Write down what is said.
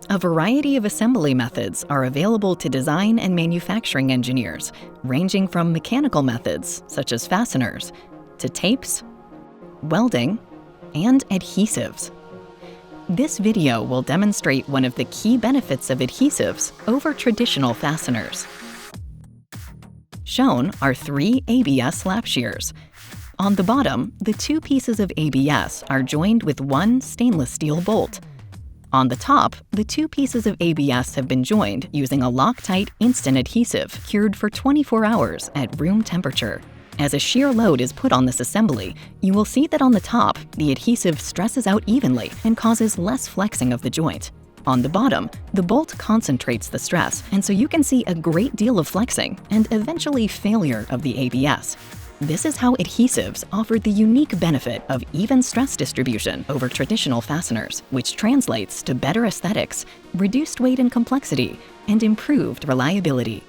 A variety of assembly methods are available to design and manufacturing engineers, ranging from mechanical methods, such as fasteners, to tapes, welding, and adhesives. This video will demonstrate one of the key benefits of adhesives over traditional fasteners. Shown are 3 ABS lap shears. On the bottom, the 2 pieces of ABS are joined with 1 stainless steel bolt. On the top, the 2 pieces of ABS have been joined using a LOCTITE instant adhesive cured for 24 hours at room temperature. As a shear load is put on this assembly, you will see that on the top, the adhesive stresses out evenly and causes less flexing of the joint. On the bottom, the bolt concentrates the stress, and so you can see a great deal of flexing and eventually failure of the ABS. This is how adhesives offer the unique benefit of even stress distribution over traditional fasteners, which translates to better aesthetics, reduced weight and complexity, and improved reliability.